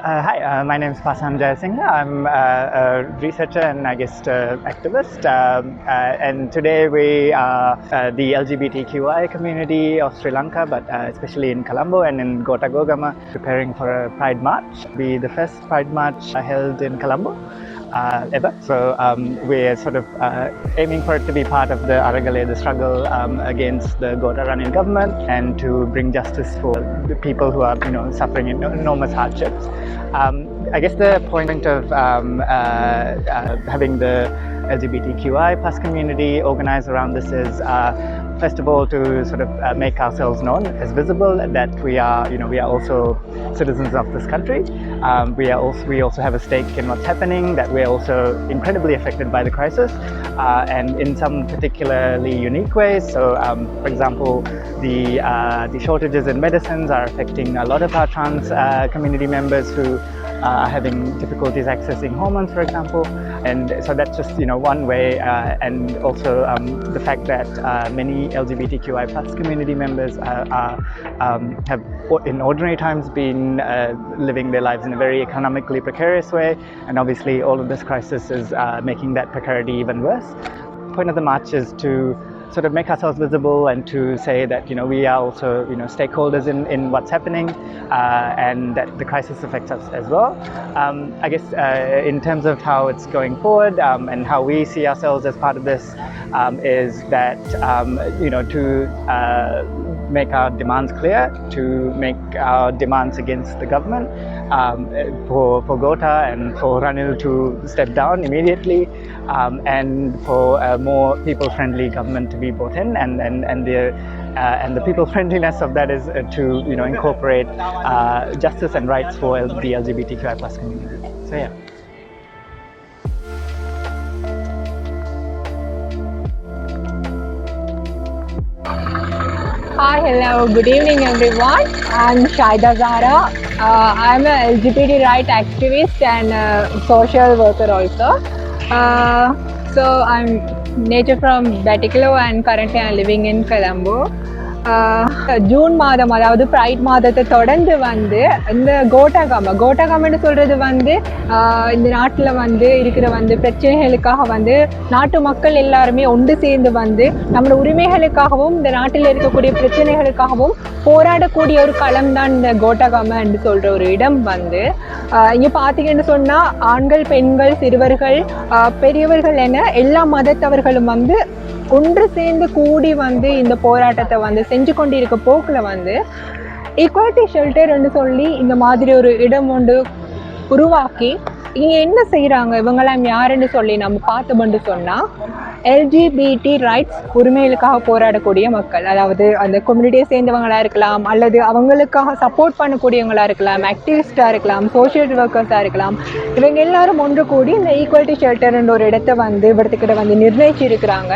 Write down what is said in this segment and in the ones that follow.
Hi, my name is Pasan Jayasinghe. I'm a researcher and activist. And today we are the LGBTQIA community of Sri Lanka, but especially in Colombo and in Gotagogama, preparing for a Pride March. It'll be the first Pride March held in Colombo ever. So we're sort of aiming for it to be part of the Aragale, the struggle against the Gota Ranin government, and to bring justice for the people who are suffering enormous hardships. I guess the point of having the LGBTQI plus community organize around this is first of all to sort of make ourselves known as visible, that we are also citizens of this country. We also have a stake in what's happening, that we're also incredibly affected by the crisis, and in some particularly unique ways. So for example, the shortages in medicines are affecting a lot of our trans community members who are having difficulties accessing hormones, for example. And so that's just one way, and also the fact that many LGBTQI plus community members have in ordinary times been living their lives in a very economically precarious way, and obviously all of this crisis is making that precarity even worse. The point of the march is to sort of make ourselves visible and to say that we are also stakeholders in what's happening, and that the crisis affects us as well. I guess in terms of how it's going forward, and how we see ourselves as part of this, is that to make our demands clear, to make our demands against the government, for Gota and for Ranil to step down immediately, and for a more people-friendly government to be brought in, and the people-friendliness of that is to incorporate justice and rights for the LGBTQI plus community. So yeah. Hi, hello, good evening everyone. I'm Shaida Zahra. I'm a LGBT rights activist and social worker also. So I'm native from Batikalo and currently I'm living in Colombo. June மாதம், அதாவது fried மாதத்தை தொடர்ந்து வந்து இந்த கோட்டாகாமன்னு சொல்கிறது வந்து இந்த நாட்டில் வந்து இருக்கிற வந்து பிரச்சனைகளுக்காக வந்து நாட்டு மக்கள் எல்லாருமே ஒன்று சேர்ந்து வந்து நம்மளோட உரிமைகளுக்காகவும் இந்த நாட்டில் இருக்கக்கூடிய பிரச்சனைகளுக்காகவும் போராடக்கூடிய ஒரு களம் தான் இந்த கோட்டாகாமன்னு சொல்கிற ஒரு இடம் வந்து. இங்கே பார்த்தீங்கன்னு சொன்னால் ஆண்கள், பெண்கள், சிறுவர்கள், பெரியவர்கள் என எல்லா மதத்தவர்களும் வந்து ஒன்று சேர்ந்து கூடி வந்து இந்த போராட்டத்தை வந்து செஞ்சு கொண்டிருக்க போக்கில் வந்து ஈக்குவாலிட்டி ஷெல்டர்ன்னு சொல்லி இந்த மாதிரி ஒரு இடம் ஒன்று உருவாக்கி இங்கே என்ன செய்கிறாங்க, இவங்களாம் யாருன்னு சொல்லி நம்ம பார்த்தோம்னு சொன்னால் எல்ஜிபிடி ரைட்ஸ் உரிமைகளுக்காக போராடக்கூடிய மக்கள், அதாவது அந்த கம்யூனிட்டியை சேர்ந்தவங்களாக இருக்கலாம், அல்லது அவங்களுக்காக சப்போர்ட் பண்ணக்கூடியவங்களாக இருக்கலாம், ஆக்டிவிஸ்டாக இருக்கலாம், சோஷியல் ஒர்க்கர்ஸாக இருக்கலாம். இவங்க எல்லாரும் ஒன்று கூடி இந்த ஈக்குவாலிட்டி ஷெல்டர்ன்ற ஒரு இடத்துக்கிட்ட வந்து நிர்ணயிச்சிருக்கிறாங்க.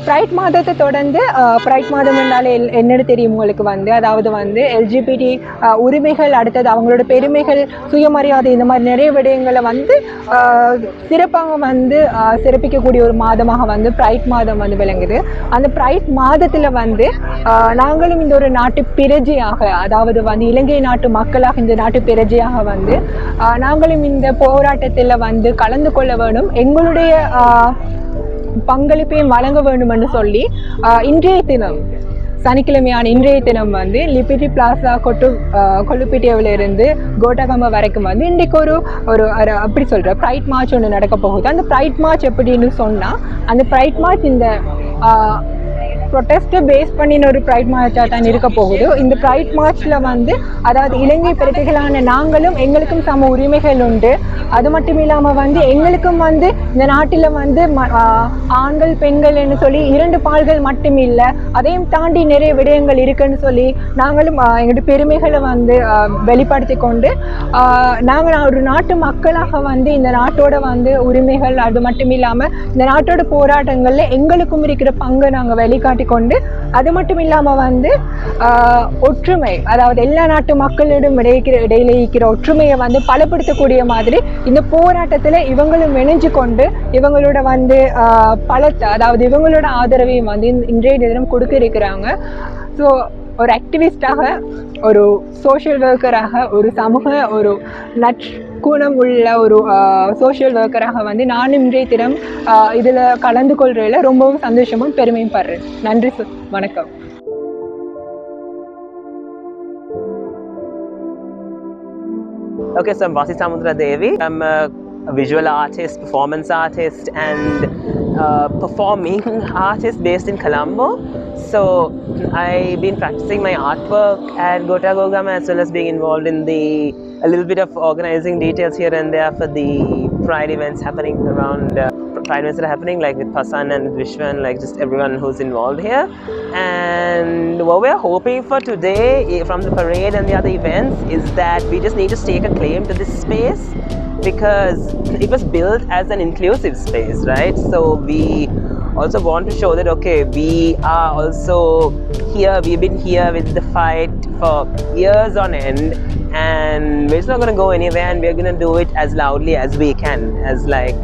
ப்ரைட் மாதத்தை தொடர்ந்து, ப்ரைட் மாதம் என்றாலே என்னென்னு தெரியும் உங்களுக்கு வந்து, அதாவது வந்து எல்ஜிபிடி உரிமைகள், அடுத்தது அவங்களோட பெருமைகள், சுயமரியாதை, இந்த மாதிரி நிறைய விடயங்களை வந்து சிறப்பாக வந்து சிறப்பிக்கக்கூடிய ஒரு மாதமாக வந்து ப்ரைட் மாதம் வந்து விளங்குது. அந்த ப்ரைட் மாதத்தில் வந்து நாங்களும் இந்த ஒரு நாட்டு பிரஜையாக, அதாவது வந்து இலங்கை நாட்டு மக்களாக, இந்த நாட்டு பிரஜையாக வந்து நாங்களும் இந்த போராட்டத்தில் வந்து கலந்து கொள்ள வேணும், எங்களுடைய பங்களிப்பையும் வழங்க வேண்டும் என்று சொல்லி இன்றைய தினம், சனிக்கிழமையான இன்றைய தினம் வந்து லிபர்ட்டி பிளாசா கொல்லுப்பிட்டியாவிலிருந்து கோட்டாகாமா வரைக்கும் வந்து இன்றைக்கு ஒரு அப்படி சொல்கிற ப்ரைட் மார்ச் ஒன்று நடக்க போகுது. அந்த ப்ரைட் மார்ச் எப்படின்னு சொன்னால், அந்த ப்ரைட் மார்ச் இந்த ப்ரொட்டஸ்ட்டை பேஸ் பண்ணின ஒரு ப்ரைட் மார்ச்சாக தான் இருக்க போகுது. இந்த ப்ரைட் மார்ச்சில் வந்து அதாவது இலங்கை பிரஜைகளான நாங்களும் எங்களுக்கும் சம உரிமைகள் உண்டு. அது மட்டும் இல்லாமல் வந்து எங்களுக்கும் வந்து இந்த நாட்டில் வந்து ஆண்கள் பெண்கள்னு சொல்லி 2 பால்கள் மட்டும் இல்லை, அதையும் தாண்டி நிறைய விடயங்கள் இருக்குன்னு சொல்லி நாங்களும் எங்களுடைய பெருமைகளை வந்து வெளிப்படுத்தி கொண்டு நாங்கள் ஒரு நாட்டு மக்களாக வந்து இந்த நாட்டோட வந்து உரிமைகள் அது மட்டும் இல்லாமல் இந்த நாட்டோட போராட்டங்களில் எங்களுக்கும் இருக்கிற பங்கை நாங்கள் வெளிக்காட்டி கொண்டு அது மட்டும் இல்லாமல் வந்து ஒற்றுமை, அதாவது எல்லா நாட்டு மக்களிடம் இடையில இருக்கிற ஒற்றுமையை வந்து பலப்படுத்தக்கூடிய மாதிரி இந்த போராட்டத்தில் இவங்களும் இணைஞ்சு கொண்டு இவங்களோட வந்து பலத்தை, அதாவது இவங்களோட ஆதரவையும் வந்து இன்றைய தினம் கொடுக்க இருக்கிறாங்க. ஸோ ஒரு ஆக்டிவிஸ்டாக, ஒரு சோஷியல் ஒர்க்கராக, ஒரு சமூக ஒரு நற்குணம் உள்ள ஒரு சோஷியல் ஒர்க்கராக வந்து நான் இன்றைய தினம் இதில் கலந்து கொள்றதில் ரொம்பவும் சந்தோஷமும் பெருமையும் படுறேன். நன்றி, வணக்கம். Okay, so I'm Vasi Samudra Devi. I'm a visual artist, performance artist, and performing artist based in Colombo. So I've been practicing my artwork at Gota Gogama as well as being involved in a little bit of organizing details here and there for the Pride events happening around. Pride events that are happening like with Pasan and Vishwa and like just everyone who's involved here. And what we're hoping for today from the parade and the other events is that we just need to stake a claim to this space because it was built as an inclusive space, right? So we also want to show that okay, we are also here, we've been here with the fight for years on end and we're just not going to go anywhere and we're going to do it as loudly as we can, as like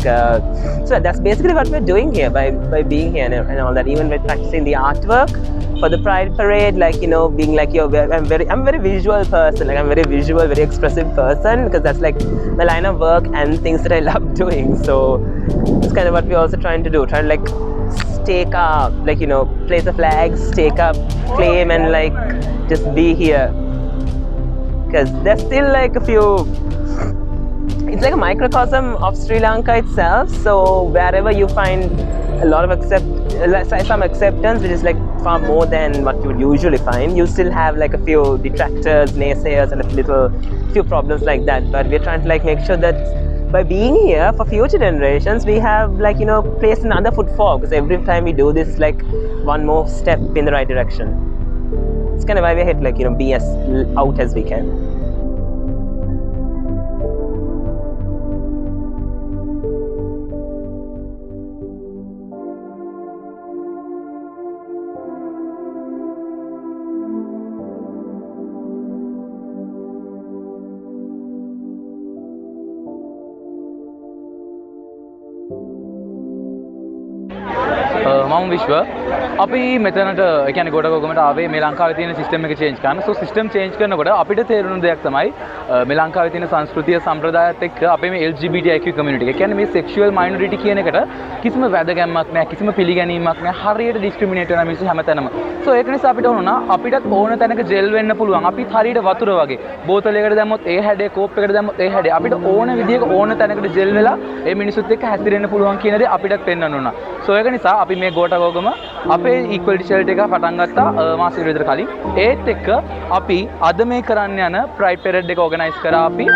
so that's basically what we're doing here by being here and all that. Even with practicing the artwork for the Pride parade, like, you know, being like I'm a very visual person, like I'm very visual, very expressive person because that's like my line of work and things that I love doing. So it's kind of what we're also trying to do, trying to like stake up, like, you know, place a flag, stake up, claim and like just be here because there's still like a few, it's like a microcosm of Sri Lanka itself. So wherever you find a lot of some acceptance, which is like far more than what you would usually find, you still have like a few detractors, naysayers and few problems like that. But we're trying to like make sure that by being here for future generations, we have like, you know, placed another footfall because every time we do this, it's like one more step in the right direction. It's kind of why we're here to like, you know, be as out as we can. මම විශ්ව අපි මෙතනට ඒ කියන්නේ ගොඩගොගමට ආවේ මේ ලංකාවේ තියෙන system එක change කරන්න. සෝ සිස්ටම් චේන්ජ් කරනකොට අපිට තේරුණු දෙයක් තමයි මේ ලංකාවේ තියෙන සංස්කෘතිය සම්ප්‍රදායත් එක්ක අපේ මේ LGBTIQ community එක. කියන්නේ මේ sexual minority කියන එකට කිසිම වැදගැම්මක් නැහැ, කිසිම පිළිගැනීමක් නැහැ. හරියට discriminate වෙන මිනිස්සු හැමතැනම. සෝ ඒක නිසා අපිට වුණා අපිටත් ඕන තැනක ජෙල් වෙන්න පුළුවන්. අපිත් හරියට වතුර වගේ. බෝතලයකට දැම්මොත් ඒ හැඩේ, කෝප් එකකට දැම්මොත් ඒ හැඩේ. අපිට ඕන විදියක ඕන තැනකට ජෙල් වෙලා ඒ මිනිස්සුත් එක්ක හැසිරෙන්න පුළුවන් කියන දේ අපිටත් පෙන්වන්න උනා. සෝ ඒක නිසා අපි මේ ගෝඨගෝගම අපේ equality shirt එක පටන් ගත්තා මාසෙකට විතර කලින්. ඒත් එක්ක අපි අද මේ කරන්න යන pride parade එක organize කරා අපි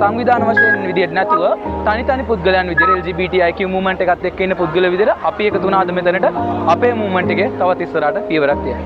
සංවිධාන වශයෙන් විදියට නැතුව තනි පුද්ගලයන් විදියට LGBTIQ movement එකත් එක්ක ඉන්න පුද්ගල විදියට අපි එකතු වුණා අද මෙතනට අපේ movement එකේ තවත් ඉස්සරහට පියවරක් තියන්න.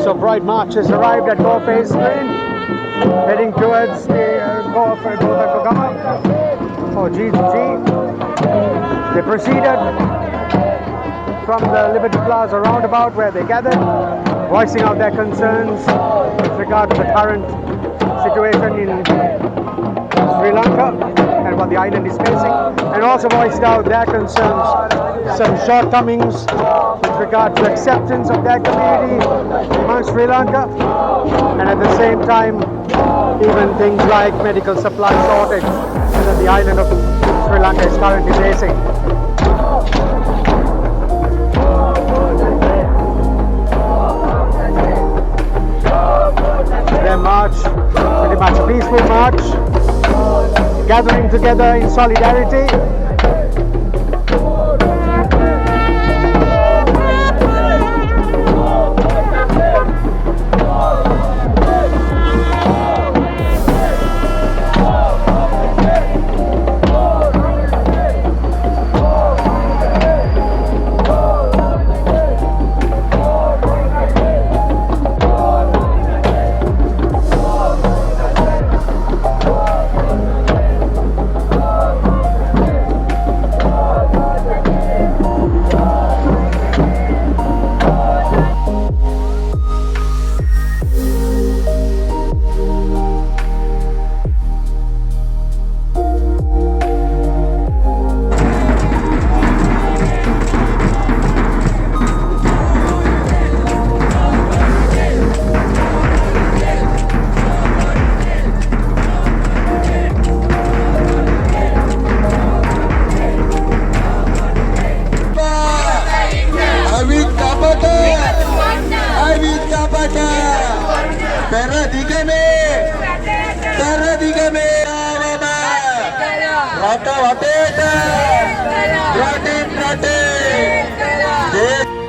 So Pride March has arrived at Go Phase Green, heading towards the Goma or G2G. They proceeded from the Liberty Plaza Roundabout where they gathered, voicing out their concerns with regard to the current situation in Sri Lanka and what the island is facing, and also voiced out their concerns, some shortcomings with regard to acceptance of their community among Sri Lanka, and at the same time, even things like medical supply shortage that the island of Sri Lanka is currently facing. Their march, pretty much a peaceful march, gathering together in solidarity. රට වටේට රටින් රටේ